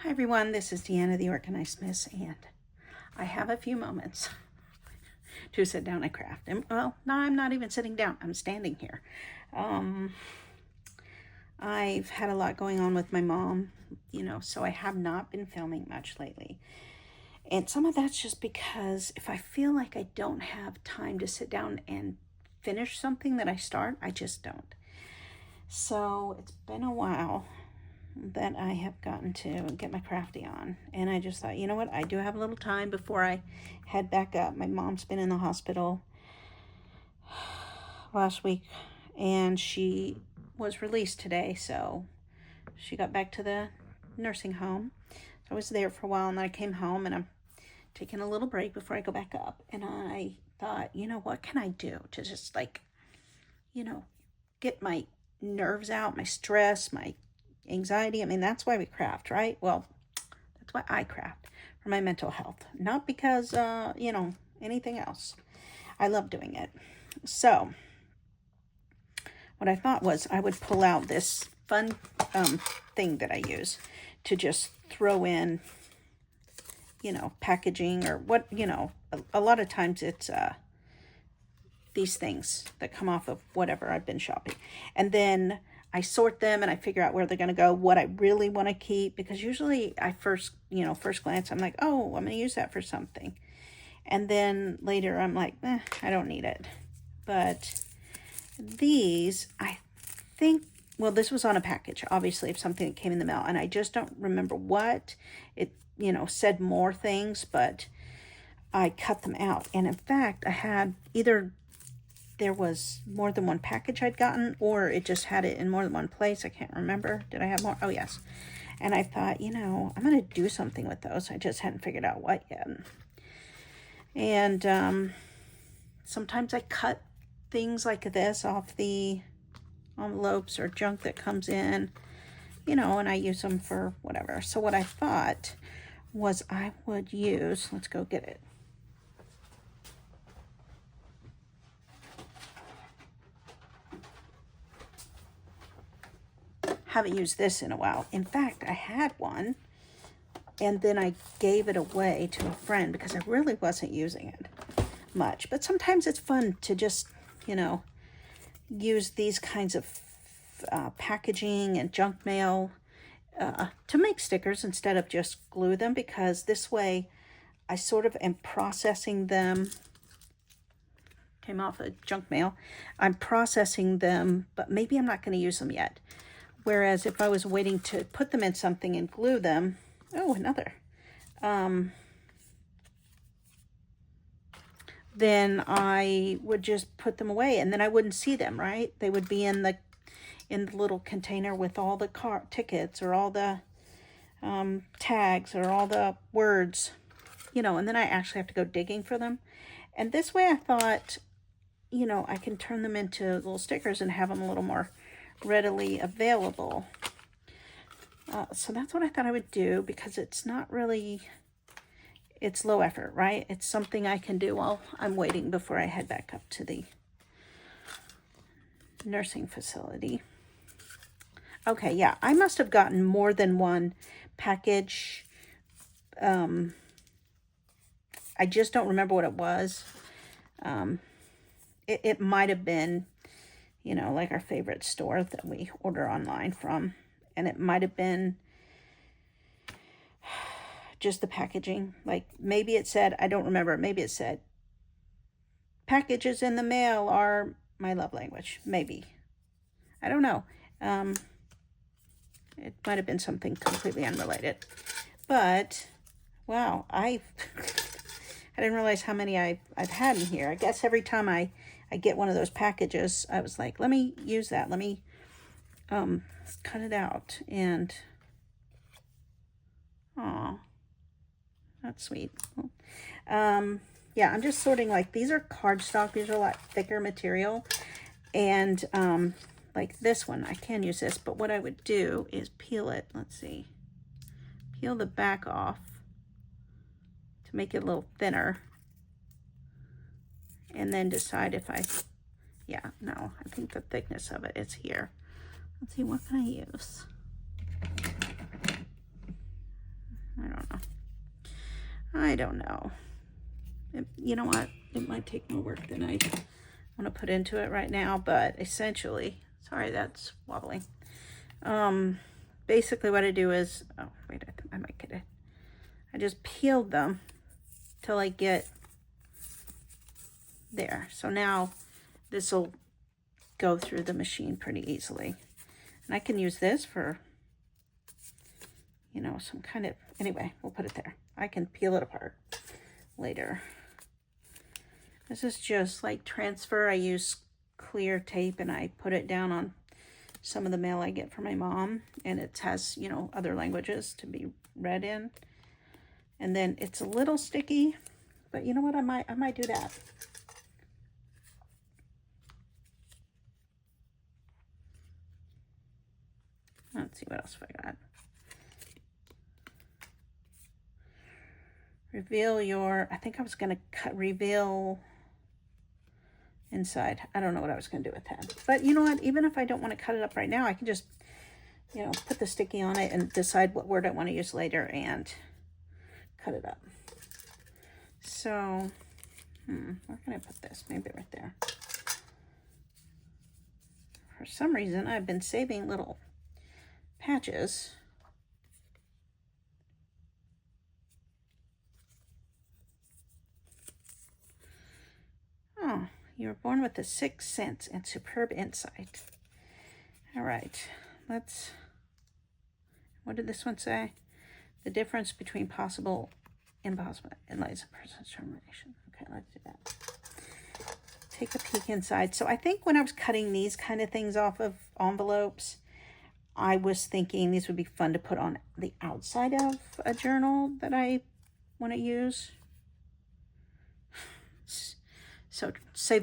Hi everyone, this is Deanna the Organized Miss, and I have a few moments to sit down and craft. And well, no, I'm not even sitting down, I'm standing here. I've had a lot going on with my mom, so I have not been filming much lately. And some of that's just because if I feel like I don't have time to sit down and finish something that I start, I just don't. So it's been a while that I have gotten to get my crafty on, and I just thought, you know what, I do have a little time before I head back up. My mom's been in the hospital last week and she was released today, so she got back to the nursing home. So I was there for a while, and then I came home, and I'm taking a little break before I go back up. And I thought, what can I do to just get my nerves out, my stress, my anxiety. I mean, that's why we craft, right? Well, that's why I craft, for my mental health, not because anything else. I love doing it. So what I thought was I would pull out this fun thing that I use to just throw in packaging, or what, a lot of times it's these things that come off of whatever I've been shopping, and then I sort them and I figure out where they're going to go, what I really want to keep, because usually I first glance, I'm like, oh, I'm going to use that for something. And then later I'm like, I don't need it. But these, I think, well, this was on a package, obviously, of something that came in the mail, and I just don't remember what. It, said more things, but I cut them out. And in fact, I had either there was more than one package I'd gotten, or it just had it in more than one place. I can't remember. Did I have more? Oh, yes. And I thought, I'm going to do something with those. I just hadn't figured out what yet. And sometimes I cut things like this off the envelopes or junk that comes in, and I use them for whatever. So what I thought was I would use, let's go get it. Haven't used this in a while. In fact, I had one, and then I gave it away to a friend because I really wasn't using it much. But sometimes it's fun to just, use these kinds of packaging and junk mail to make stickers instead of just glue them, because this way I sort of am processing them. Came off of junk mail. I'm processing them, but maybe I'm not going to use them yet. Whereas if I was waiting to put them in something and glue them, another, then I would just put them away, and then I wouldn't see them, right? They would be in the little container with all the car tickets, or all the tags, or all the words, and then I actually have to go digging for them. And this way I thought, I can turn them into little stickers and have them a little more readily available. So that's what I thought I would do, because it's not really, it's low effort, right? It's something I can do while I'm waiting before I head back up to the nursing facility. Okay, yeah, I must have gotten more than one package. I just don't remember what it was. It might have been, like our favorite store that we order online from. And it might have been just the packaging. Like maybe it said, I don't remember, maybe it said, packages in the mail are my love language. Maybe. I don't know. It might have been something completely unrelated. But, wow, I didn't realize how many I've had in here. I guess every time I get one of those packages, I was like, let me use that. Let me cut it out. And, oh, that's sweet. Yeah, I'm just sorting, like, these are cardstock. These are a lot thicker material. And, like this one, I can use this, but what I would do is peel it. Let's see. Peel the back off to make it a little thinner. And then decide if I think the thickness of it is here. Let's see, what can I use? I don't know. You know what? It might take more work than I want to put into it right now, but essentially, sorry, that's wobbling. Basically what I do is, oh, wait, I might get it. I just peeled them till I get there. So now this will go through the machine pretty easily. And I can use this for, you know, some kind of, anyway, we'll put it there. I can peel it apart later. This is just like transfer. I use clear tape and I put it down on some of the mail I get from my mom, and it has, you know, other languages to be read in. And then it's a little sticky, but you know what? I might do that. Let's see what else I got. Reveal your, I think I was going to reveal inside. I don't know what I was going to do with that. But you know what? Even if I don't want to cut it up right now, I can just, you know, put the sticky on it and decide what word I want to use later and cut it up. So, where can I put this? Maybe right there. For some reason, I've been saving little patches. Oh, you were born with a sixth sense and superb insight. All right, let's, what did this one say? The difference between possible, impossible, and lies a person's determination. Okay, let's do that. Take a peek inside. So I think when I was cutting these kind of things off of envelopes, I was thinking these would be fun to put on the outside of a journal that I want to use. So, c'est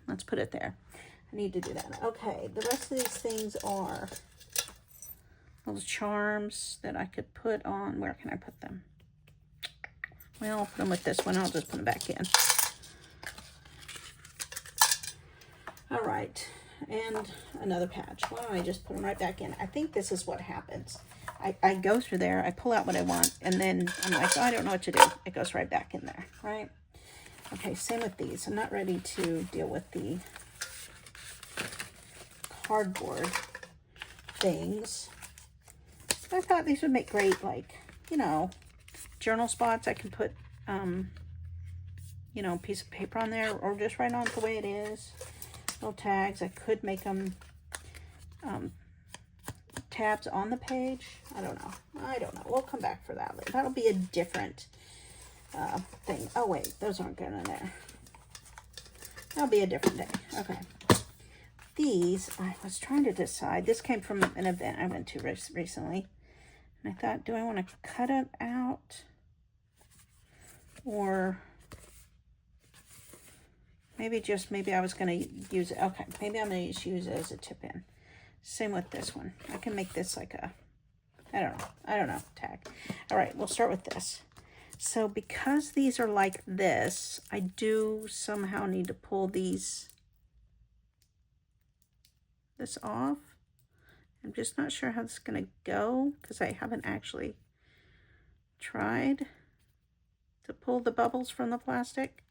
let's put it there. I need to do that. Okay, the rest of these things are those charms that I could put on. Where can I put them? Well, I'll put them with this one. I'll just put them back in. All right, and another patch. Why don't I just put them right back in? I think this is what happens. I go through there, I pull out what I want, and then I'm like, oh, I don't know what to do. It goes right back in there, right? Okay, same with these. I'm not ready to deal with the cardboard things. I thought these would make great, like, you know, journal spots. I can put, you know, a piece of paper on there or just write on it the way it is. Little tags. I could make them tabs on the page. I don't know. We'll come back for that later. That'll be a different thing. Oh wait, those aren't going in there. That'll be a different day. Okay. These, I was trying to decide. This came from an event I went to recently. And I thought, do I want to cut it out? Or maybe I was going to use it. Okay, maybe I'm going to use it as a tip-in. Same with this one. I can make this like a, I don't know, tag. All right, we'll start with this. So because these are like this, I do somehow need to pull this off. I'm just not sure how this is going to go because I haven't actually tried to pull the bubbles from the plastic.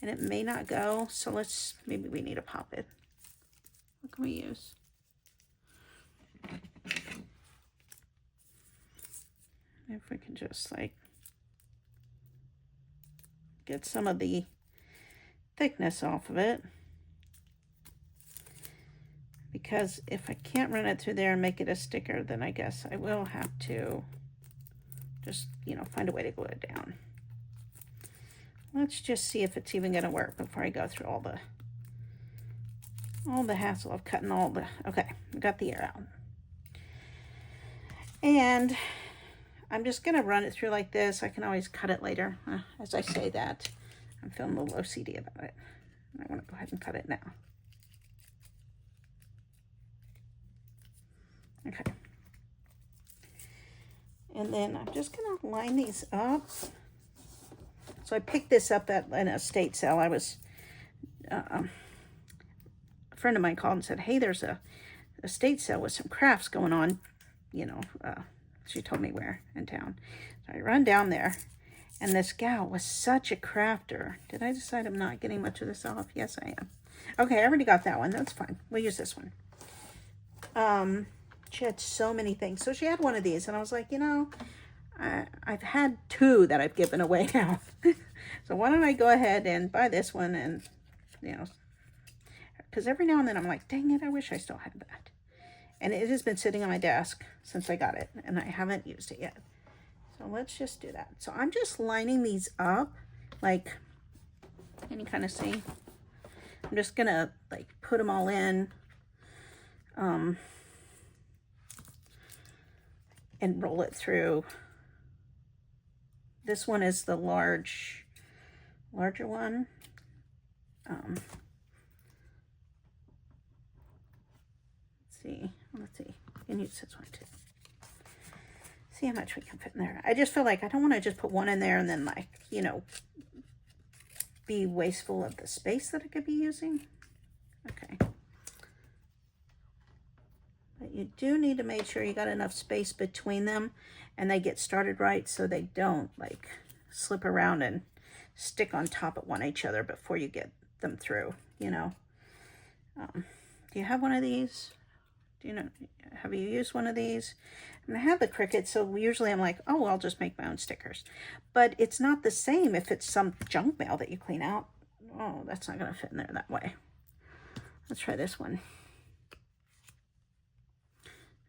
And it may not go, so maybe we need to pop it. What can we use? If we can just like get some of the thickness off of it. Because if I can't run it through there and make it a sticker, then I guess I will have to just, you know, find a way to glue it down. Let's just see if it's even going to work before I go through all the hassle of cutting all the, okay, I got the air out. And I'm just going to run it through like this. I can always cut it later. As I say that, I'm feeling a little OCD about it. I want to go ahead and cut it now. Okay. And then I'm just going to line these up. So I picked this up at an estate sale. I was, a friend of mine called and said, hey, there's a estate sale with some crafts going on, you know, she told me where in town. So I run down there And this gal was such a crafter. Did I decide I'm not getting much of this off? Yes, I am. Okay, I already got that one. That's fine. We'll use this one. She had so many things. So she had one of these, and I was like, you know, I've had two that I've given away now. So why don't I go ahead and buy this one, and, you know, because every now and then I'm like, dang it, I wish I still had that. And it has been sitting on my desk since I got it, and I haven't used it yet. So let's just do that. So I'm just lining these up, like, can you kind of see? I'm just gonna like put them all in, and roll it through. This one is the larger one. Let's see. You can use this one too. See how much we can fit in there. I just feel like I don't want to just put one in there and then, like, you know, be wasteful of the space that I could be using. Okay. But you do need to make sure you got enough space between them and they get started right so they don't, like, slip around and stick on top of each other before you get them through, you know. Do you have one of these? Do you know, have you used one of these? And I have the Cricut, so usually I'm like, oh, I'll just make my own stickers. But it's not the same if it's some junk mail that you clean out. Oh, that's not going to fit in there that way. Let's try this one.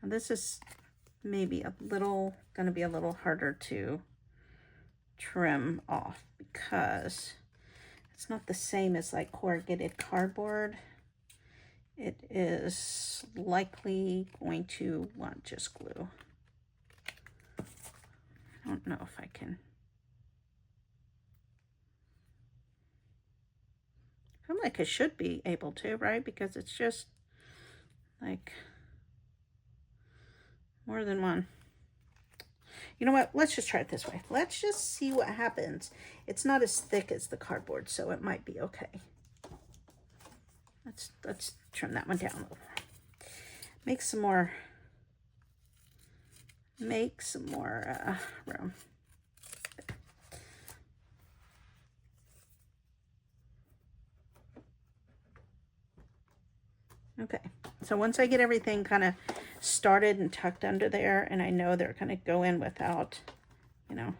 Now this is maybe going to be a little harder to trim off because it's not the same as like corrugated cardboard. It is likely going to want just glue. I don't know if I can. I feel like I should be able to, right? Because it's just like more than one. You know what? Let's just try it this way. Let's just see what happens. It's not as thick as the cardboard, so it might be okay. Let's trim that one down a little. Make some more room. Okay, so once I get everything kind of started and tucked under there, and I know they're going to go in without, you know,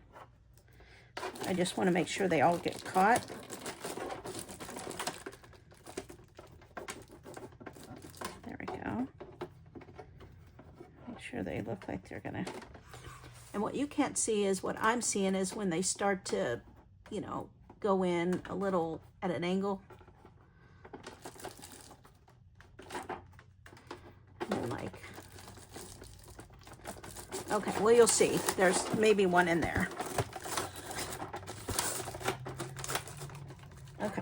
I just want to make sure they all get caught. There we go. Make sure they look like they're going to, and what you can't see is what I'm seeing is when they start to, you know, go in a little at an angle. Like, okay, well, you'll see. There's maybe one in there. Okay.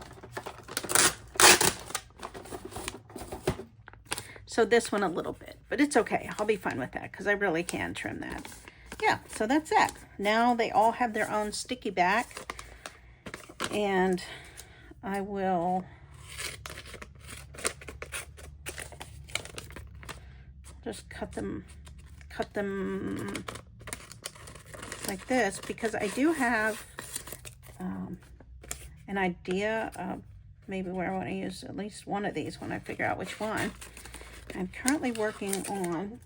So this one a little bit, but it's okay. I'll be fine with that because I really can trim that. Yeah, so that's that. Now they all have their own sticky back, and I will just cut them like this because I do have an idea of maybe where I want to use at least one of these when I figure out which one. I'm currently working on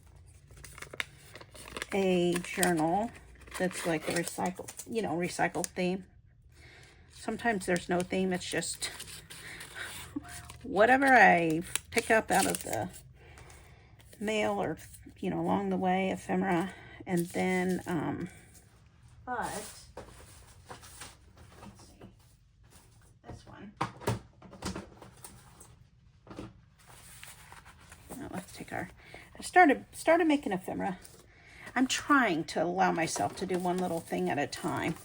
a journal that's like a recycled theme. Sometimes there's no theme, it's just whatever I pick up out of the mail or, you know, along the way, ephemera. And then but let's see, this one, let's take our, I started making ephemera. I'm trying to allow myself to do one little thing at a time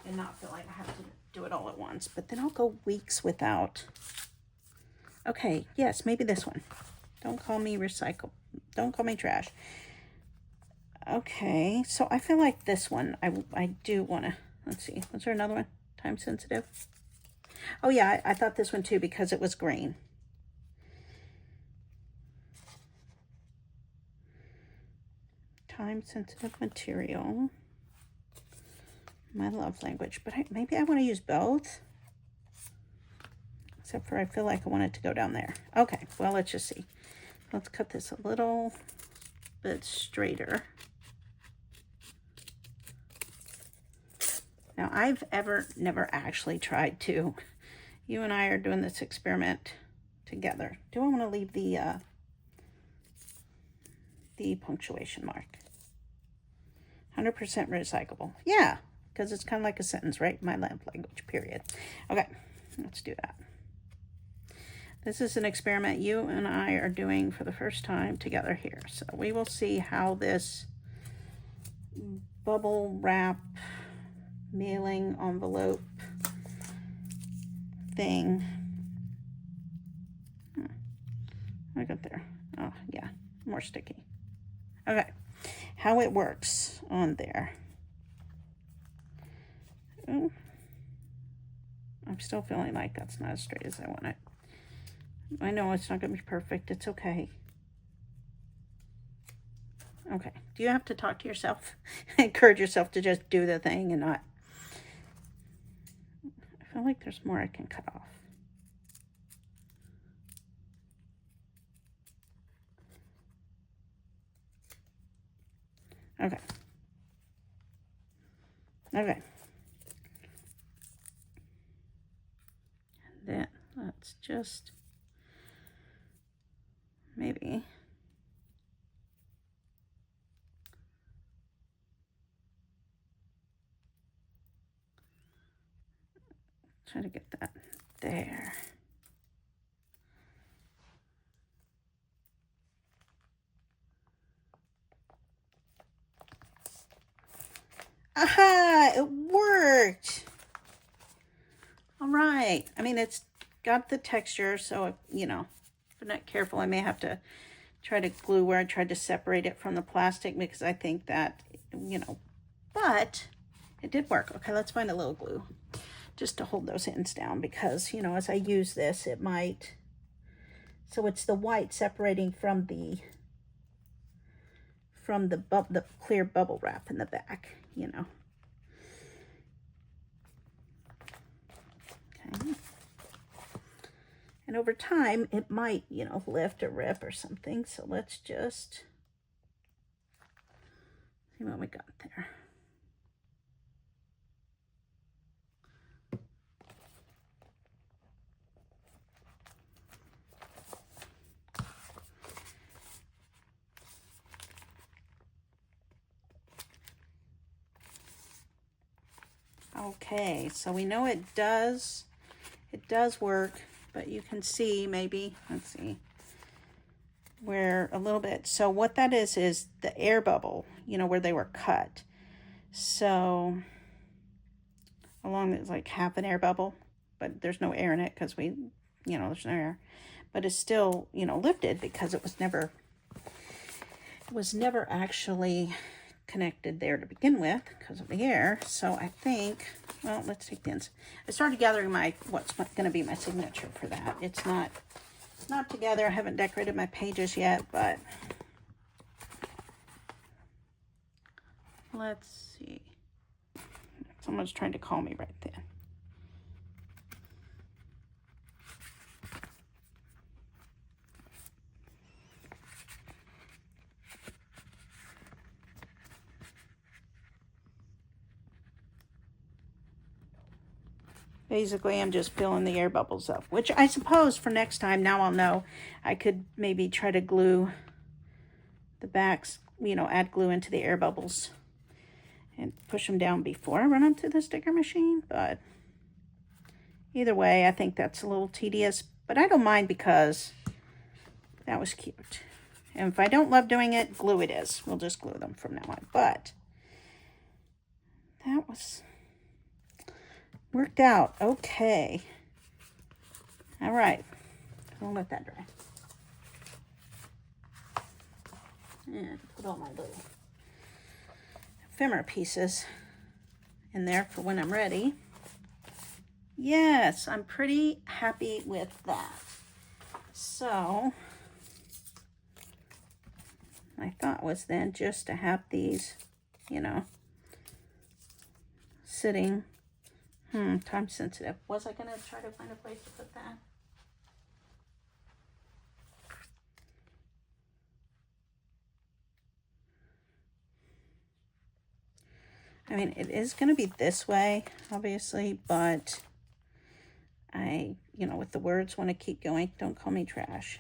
and not feel like I have to do it all at once, but then I'll go weeks without. Okay, yes, maybe this one. Don't call me recycle. Don't call me trash. Okay, so I feel like this one, I do want to, let's see, was there another one? Time sensitive? Oh yeah, I thought this one too because it was green. Time sensitive material. my love language, but maybe I want to use both. Except for I feel like I want it to go down there. Okay, well, let's just see. Let's cut this a little bit straighter. Now, I've never actually tried to. You and I are doing this experiment together. Do I want to leave the punctuation mark? 100% recyclable. Yeah, because it's kind of like a sentence, right? My love language, period. Okay, let's do that. This is an experiment you and I are doing for the first time together here. So we will see how this bubble wrap mailing envelope thing. I got there. Oh, yeah, more sticky. Okay, how it works on there. Ooh. I'm still feeling like that's not as straight as I want it. I know it's not going to be perfect. It's okay. Okay. Do you have to talk to yourself? Encourage yourself to just do the thing and not... I feel like there's more I can cut off. Okay. Okay. And then let's just... maybe try to get that there. Aha! It worked! All right. I mean, it's got the texture, so, you know, if I'm not careful, I may have to try to glue where I tried to separate it from the plastic because I think that, you know, but it did work. Okay, let's find a little glue just to hold those ends down because, you know, as I use this, it might, so it's the white separating from the clear bubble wrap in the back, you know. Okay. And over time, it might, you know, lift or rip or something. So let's just see what we got there. Okay, so we know it does work. But you can see maybe, let's see, where a little bit. So what that is the air bubble, you know, where they were cut. So along it's like half an air bubble, but there's no air in it because we, you know, there's no air. But it's still, you know, lifted because it was never actually connected there to begin with because of the air. So I think, well, let's take the ends. I started gathering what's going to be my signature for that. It's not together. I haven't decorated my pages yet, but let's see. Someone's trying to call me right then. Basically, I'm just filling the air bubbles up, which I suppose for next time, now I'll know, I could maybe try to glue the backs, you know, add glue into the air bubbles and push them down before I run them through the sticker machine. But either way, I think that's a little tedious, but I don't mind because that was cute. And if I don't love doing it, glue it is. We'll just glue them from now on. But that was... worked out. Okay. All right. I'll let that dry. And put all my little ephemera pieces in there for when I'm ready. Yes, I'm pretty happy with that. So my thought was then just to have these, you know, sitting. Time sensitive. Was I going to try to find a place to put that? I mean, it is going to be this way, obviously, but I, you know, with the words, want to keep going. Don't call me trash.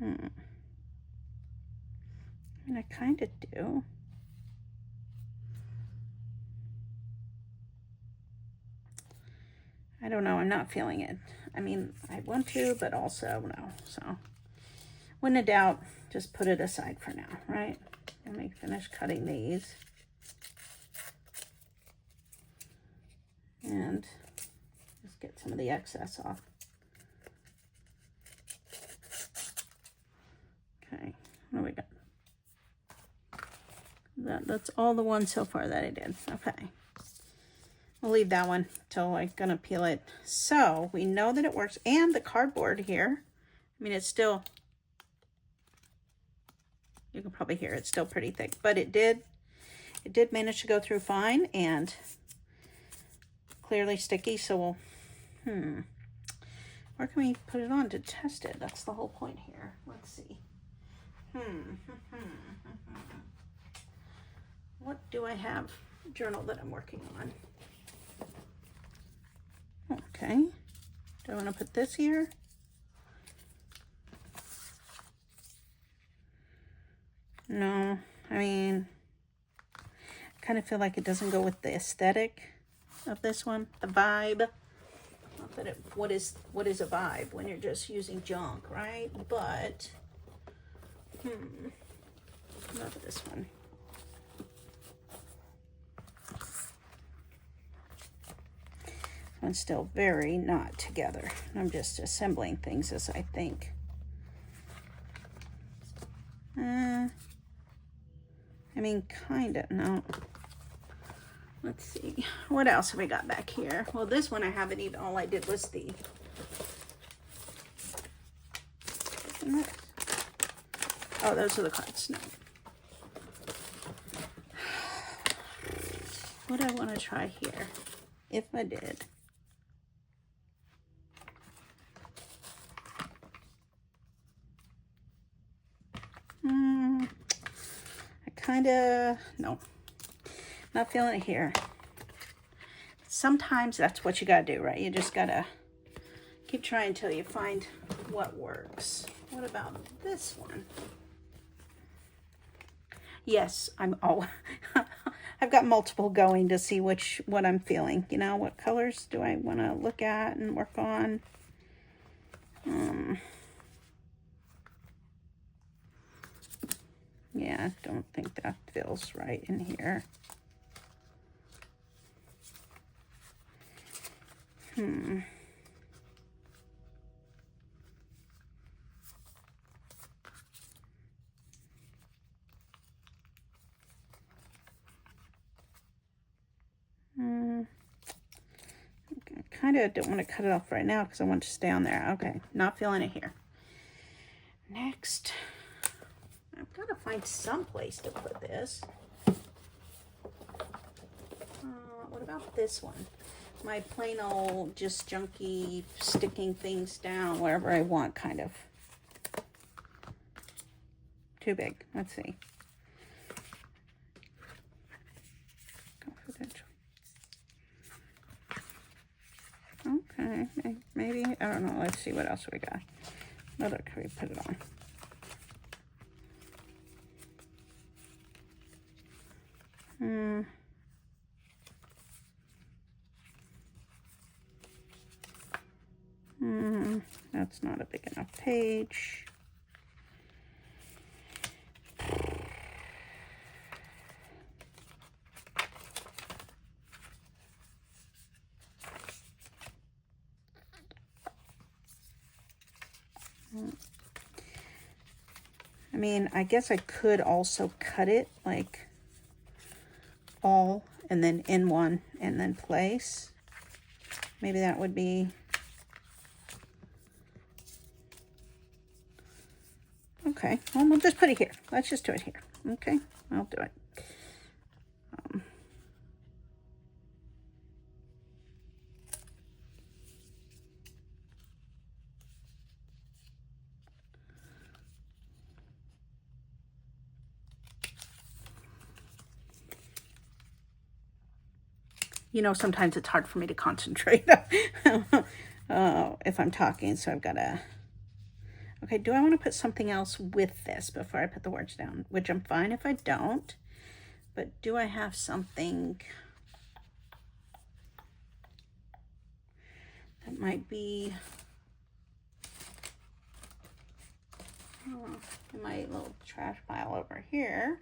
I mean, I kind of do. I don't know. I'm not feeling it. I mean, I want to, but also no. So, when in doubt, just put it aside for now, right? Let me finish cutting these. And just get some of the excess off. Okay, what do we got? That's all the ones so far that I did. Okay. We'll leave that one till I'm gonna peel it. So we know that it works. And the cardboard here, I mean, it's still, you can probably hear it's still pretty thick, but it did manage to go through fine and clearly sticky. So we'll, where can we put it on to test it? That's the whole point here. Let's see. What do I have? Journal that I'm working on. Okay. Do I want to put this here? No. I mean, I kind of feel like it doesn't go with the aesthetic of this one. The vibe. Not that what is a vibe when you're just using junk, right? But, love this one. One's still very not together. I'm just assembling things as I think. I mean, kind of, no. Let's see. What else have we got back here? Well, this one I haven't even, all I did was the, oh, those are the cards. No. What do I want to try here? If I did. No, not feeling it here. Sometimes that's what you gotta do, right? You just gotta keep trying until you find what works. What about this one? Yes, I've got multiple going to see what I'm feeling. You know, what colors do I want to look at and work on? Yeah, I don't think that feels right in here. I kind of don't want to cut it off right now because I want it to stay on there. Okay, not feeling it here. Next. I've got to find some place to put this. What about this one? My plain old, just junky, sticking things down wherever I want, kind of. Too big. Let's see. Confidential. Okay, maybe. I don't know. Let's see what else we got. What other can we put it on? That's not a big enough page. I mean, I guess I could also cut it like all and then in one and then place. Maybe that would be okay. Okay, well, we'll just put it here. Let's just do it here. Okay, I'll do it. You know, sometimes it's hard for me to concentrate if I'm talking, so I've got to... Okay, do I want to put something else with this before I put the words down? Which I'm fine if I don't. But do I have something that might be in my little trash pile over here?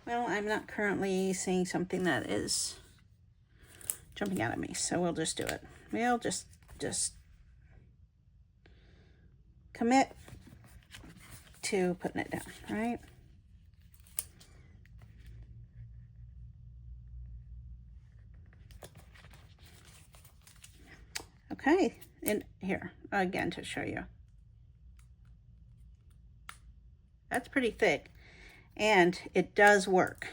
Well, I'm not currently seeing something that is jumping out at me, so we'll just do it. We'll just commit to putting it down, right? Okay, and here, again, to show you. That's pretty thick, and it does work.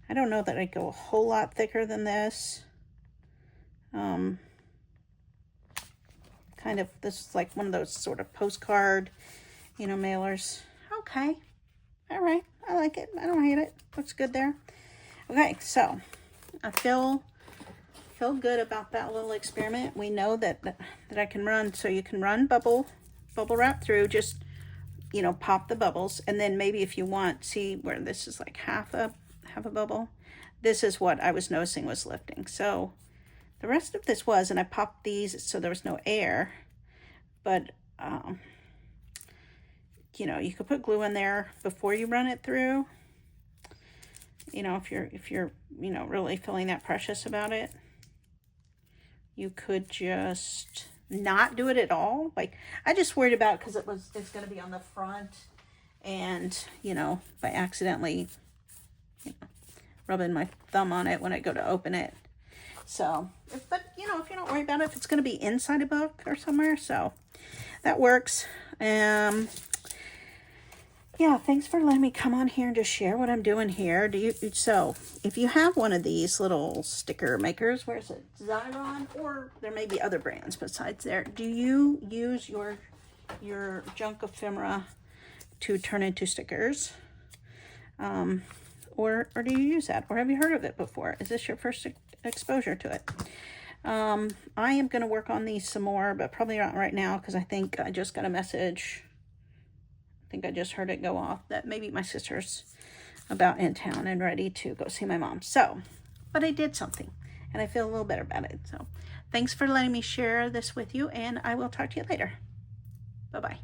I don't know that I'd go a whole lot thicker than this. Kind of, this is like one of those sort of postcard, you know, mailers. Okay, all right, I like it. I don't hate it. Looks good there. Okay, so I feel good about that little experiment. We know that I can run, so you can run bubble wrap through, just, you know, pop the bubbles, and then maybe if you want, see where this is like half a bubble, this is what I was noticing was lifting. So the rest of this was, and I popped these so there was no air, but you know, you could put glue in there before you run it through, you know, if you're you know, really feeling that precious about it. You could just not do it at all. Like, I just worried about, because it's going to be on the front, and, you know, by accidentally, you know, rubbing my thumb on it when I go to open it. So, but, you know, if you don't worry about it, if it's going to be inside a book or somewhere, so that works. Yeah, thanks for letting me come on here and just share what I'm doing here. So if you have one of these little sticker makers, where is it? Xyron, or there may be other brands besides there. Do you use your junk ephemera to turn into stickers? Or do you use that? Or have you heard of it before? Is this your first exposure to it? I am going to work on these some more, but probably not right now, because I think I just got a message. I think I just heard it go off that maybe my sister's about in town and ready to go see my mom. So, but I did something, and I feel a little better about it. So thanks for letting me share this with you, and I will talk to you later. Bye-bye.